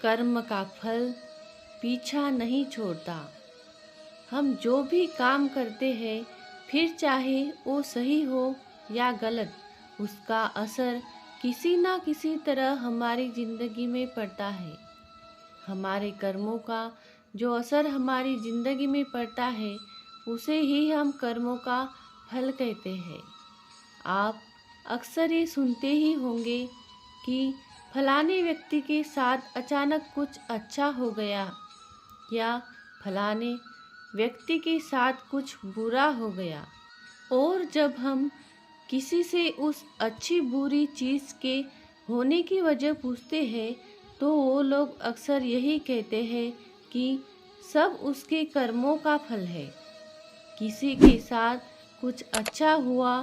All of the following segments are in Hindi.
कर्म का फल पीछा नहीं छोड़ता। हम जो भी काम करते हैं, फिर चाहे वो सही हो या गलत, उसका असर किसी ना किसी तरह हमारी ज़िंदगी में पड़ता है। हमारे कर्मों का जो असर हमारी ज़िंदगी में पड़ता है, उसे ही हम कर्मों का फल कहते हैं। आप अक्सर ये सुनते ही होंगे कि फलाने व्यक्ति के साथ अचानक कुछ अच्छा हो गया या फलाने व्यक्ति के साथ कुछ बुरा हो गया। और जब हम किसी से उस अच्छी बुरी चीज़ के होने की वजह पूछते हैं, तो वो लोग अक्सर यही कहते हैं कि सब उसके कर्मों का फल है। किसी के साथ कुछ अच्छा हुआ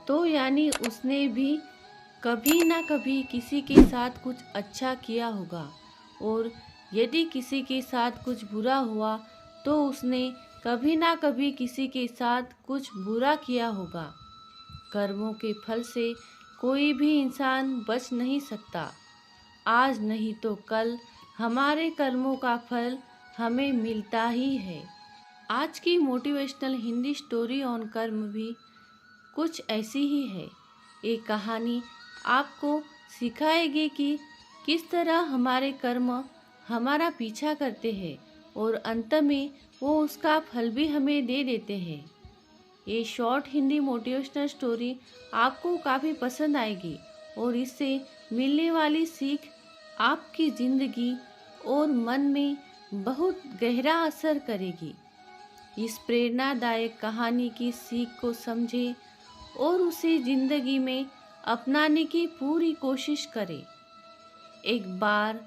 तो यानी उसने भी कभी ना कभी किसी के साथ कुछ अच्छा किया होगा, और यदि किसी के साथ कुछ बुरा हुआ तो उसने कभी ना कभी किसी के साथ कुछ बुरा किया होगा। कर्मों के फल से कोई भी इंसान बच नहीं सकता। आज नहीं तो कल हमारे कर्मों का फल हमें मिलता ही है। आज की मोटिवेशनल हिंदी स्टोरी ऑन कर्म भी कुछ ऐसी ही है। एक कहानी आपको सिखाएगी कि किस तरह हमारे कर्म हमारा पीछा करते हैं और अंत में वो उसका फल भी हमें दे देते हैं। ये शॉर्ट हिंदी मोटिवेशनल स्टोरी आपको काफ़ी पसंद आएगी और इससे मिलने वाली सीख आपकी ज़िंदगी और मन में बहुत गहरा असर करेगी। इस प्रेरणादायक कहानी की सीख को समझें और उसे ज़िंदगी में अपनाने की पूरी कोशिश करें। एक बार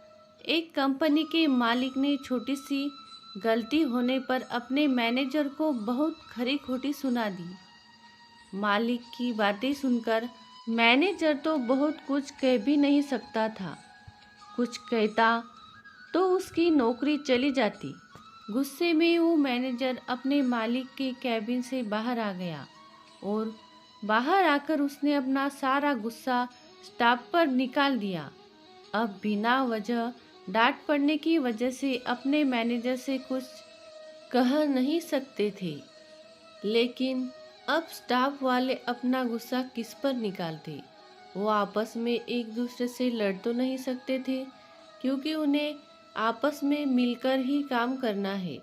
एक कंपनी के मालिक ने छोटी सी गलती होने पर अपने मैनेजर को बहुत खरी खोटी सुना दी। मालिक की बातें सुनकर मैनेजर तो बहुत कुछ कह भी नहीं सकता था। कुछ कहता तो उसकी नौकरी चली जाती। गुस्से में वो मैनेजर अपने मालिक के कैबिन से बाहर आ गया और बाहर आकर उसने अपना सारा गुस्सा स्टाफ पर निकाल दिया। अब बिना वजह डांट पड़ने की वजह से अपने मैनेजर से कुछ कह नहीं सकते थे, लेकिन अब स्टाफ वाले अपना गुस्सा किस पर निकालते? वो आपस में एक दूसरे से लड़ तो नहीं सकते थे, क्योंकि उन्हें आपस में मिलकर ही काम करना है।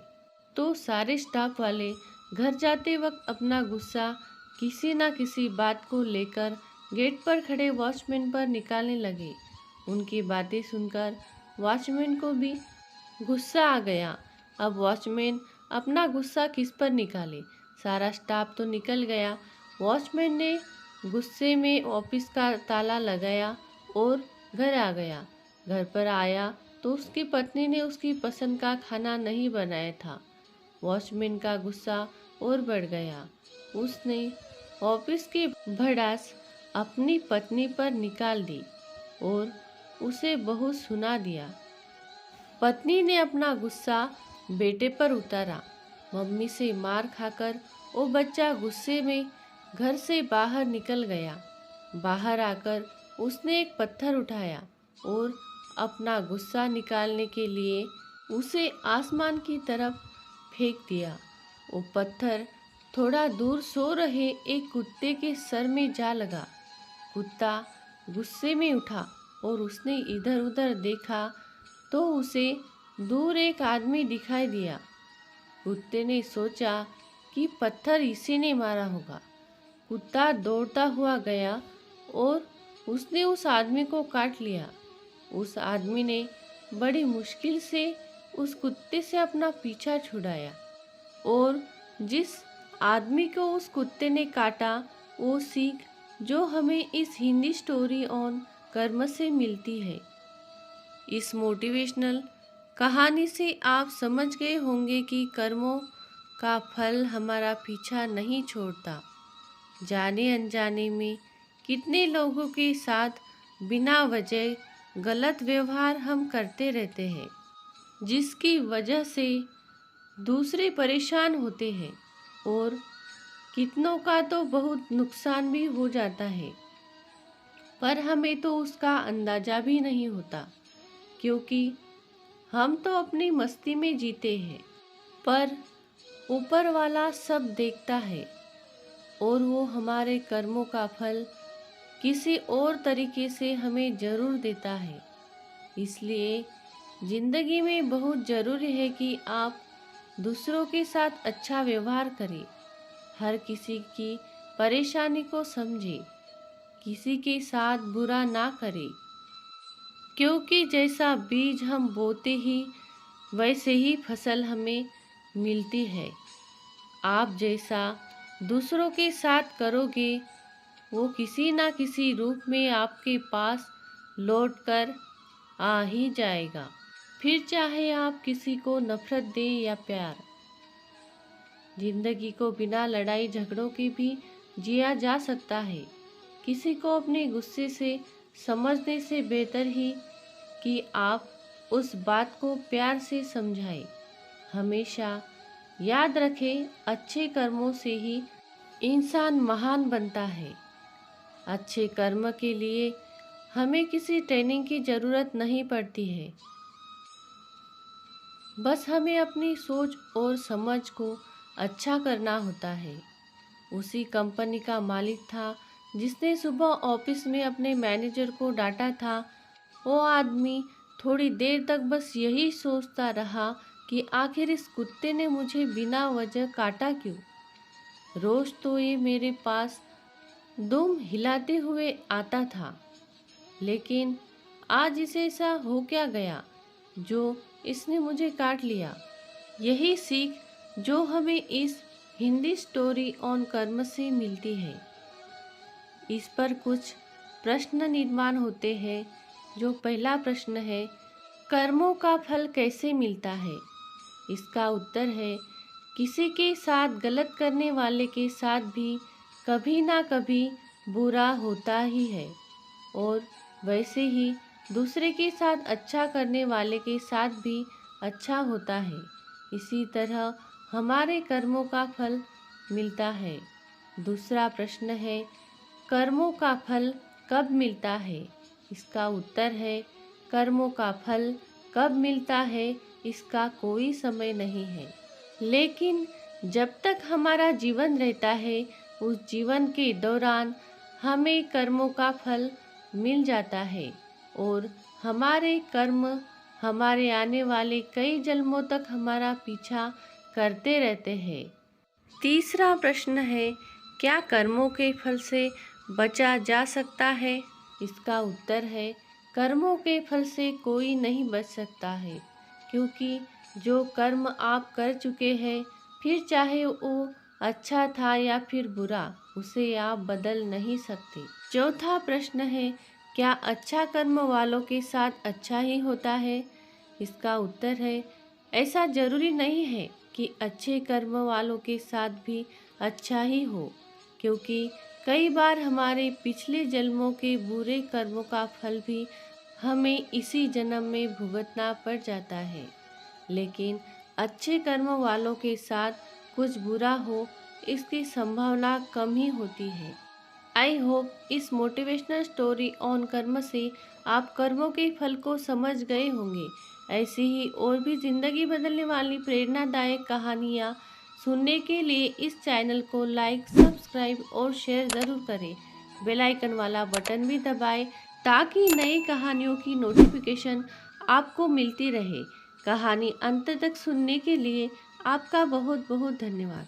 तो सारे स्टाफ वाले घर जाते वक्त अपना गुस्सा किसी ना किसी बात को लेकर गेट पर खड़े वॉचमैन पर निकालने लगे। उनकी बातें सुनकर वॉचमैन को भी गुस्सा आ गया। अब वॉचमैन अपना गुस्सा किस पर निकाले? सारा स्टाफ तो निकल गया। वॉचमैन ने गुस्से में ऑफिस का ताला लगाया और घर आ गया। घर पर आया तो उसकी पत्नी ने उसकी पसंद का खाना नहीं बनाया था। वॉचमैन का गुस्सा और बढ़ गया। उसने ऑफिस की भड़ास अपनी पत्नी पर निकाल दी और उसे बहुत सुना दिया। पत्नी ने अपना गुस्सा बेटे पर उतारा। मम्मी से मार खाकर वो बच्चा गुस्से में घर से बाहर निकल गया। बाहर आकर उसने एक पत्थर उठाया और अपना गुस्सा निकालने के लिए उसे आसमान की तरफ फेंक दिया। वो पत्थर थोड़ा दूर सो रहे एक कुत्ते के सर में जा लगा। कुत्ता गुस्से में उठा और उसने इधर उधर देखा तो उसे दूर एक आदमी दिखाई दिया। कुत्ते ने सोचा कि पत्थर इसी ने मारा होगा। कुत्ता दौड़ता हुआ गया और उसने उस आदमी को काट लिया। उस आदमी ने बड़ी मुश्किल से उस कुत्ते से अपना पीछा छुड़ाया और जिस आदमी को उस कुत्ते ने काटा, वो सीख जो हमें इस हिंदी स्टोरी ऑन कर्म से मिलती है। इस मोटिवेशनल कहानी से आप समझ गए होंगे कि कर्मों का फल हमारा पीछा नहीं छोड़ता। जाने अनजाने में कितने लोगों के साथ बिना वजह गलत व्यवहार हम करते रहते हैं, जिसकी वजह से दूसरे परेशान होते हैं और कितनों का तो बहुत नुकसान भी हो जाता है, पर हमें तो उसका अंदाज़ा भी नहीं होता, क्योंकि हम तो अपनी मस्ती में जीते हैं, पर ऊपर वाला सब देखता है और वो हमारे कर्मों का फल किसी और तरीके से हमें ज़रूर देता है। इसलिए ज़िंदगी में बहुत ज़रूरी है कि आप दूसरों के साथ अच्छा व्यवहार करें, हर किसी की परेशानी को समझें, किसी के साथ बुरा ना करें, क्योंकि जैसा बीज हम बोते ही वैसे ही फसल हमें मिलती है। आप जैसा दूसरों के साथ करोगे वो किसी ना किसी रूप में आपके पास लौट कर आ ही जाएगा। फिर चाहे आप किसी को नफरत दें या प्यार। जिंदगी को बिना लड़ाई झगड़ों के भी जिया जा सकता है। किसी को अपने गुस्से से समझने से बेहतर ही कि आप उस बात को प्यार से समझाएं। हमेशा याद रखें, अच्छे कर्मों से ही इंसान महान बनता है। अच्छे कर्म के लिए हमें किसी ट्रेनिंग की ज़रूरत नहीं पड़ती है, बस हमें अपनी सोच और समझ को अच्छा करना होता है। उसी कंपनी का मालिक था जिसने सुबह ऑफिस में अपने मैनेजर को डांटा था। वो आदमी थोड़ी देर तक बस यही सोचता रहा कि आखिर इस कुत्ते ने मुझे बिना वजह काटा क्यों। रोज तो ये मेरे पास दुम हिलाते हुए आता था, लेकिन आज इसे ऐसा हो क्या गया जो इसने मुझे काट लिया। यही सीख जो हमें इस हिंदी स्टोरी ऑन कर्म से मिलती है। इस पर कुछ प्रश्न निर्माण होते हैं। जो पहला प्रश्न है, कर्मों का फल कैसे मिलता है? इसका उत्तर है, किसी के साथ गलत करने वाले के साथ भी कभी ना कभी बुरा होता ही है, और वैसे ही दूसरे के साथ अच्छा करने वाले के साथ भी अच्छा होता है। इसी तरह हमारे कर्मों का फल मिलता है। दूसरा प्रश्न है, कर्मों का फल कब मिलता है? इसका उत्तर है, कर्मों का फल कब मिलता है इसका कोई समय नहीं है, लेकिन जब तक हमारा जीवन रहता है उस जीवन के दौरान हमें कर्मों का फल मिल जाता है, और हमारे कर्म हमारे आने वाले कई जन्मों तक हमारा पीछा करते रहते हैं। तीसरा प्रश्न है, क्या कर्मों के फल से बचा जा सकता है? इसका उत्तर है, कर्मों के फल से कोई नहीं बच सकता है, क्योंकि जो कर्म आप कर चुके हैं, फिर चाहे वो अच्छा था या फिर बुरा, उसे आप बदल नहीं सकते। चौथा प्रश्न है, क्या अच्छा कर्म वालों के साथ अच्छा ही होता है? इसका उत्तर है, ऐसा जरूरी नहीं है कि अच्छे कर्म वालों के साथ भी अच्छा ही हो, क्योंकि कई बार हमारे पिछले जन्मों के बुरे कर्मों का फल भी हमें इसी जन्म में भुगतना पड़ जाता है। लेकिन अच्छे कर्म वालों के साथ कुछ बुरा हो, इसकी संभावना कम ही होती है। आई होप इस मोटिवेशनल स्टोरी ऑन कर्म से आप कर्मों के फल को समझ गए होंगे। ऐसी ही और भी ज़िंदगी बदलने वाली प्रेरणादायक कहानियाँ सुनने के लिए इस चैनल को लाइक, सब्सक्राइब और शेयर ज़रूर करें। बेल आइकन वाला बटन भी दबाएं ताकि नई कहानियों की नोटिफिकेशन आपको मिलती रहे। कहानी अंत तक सुनने के लिए आपका बहुत बहुत धन्यवाद।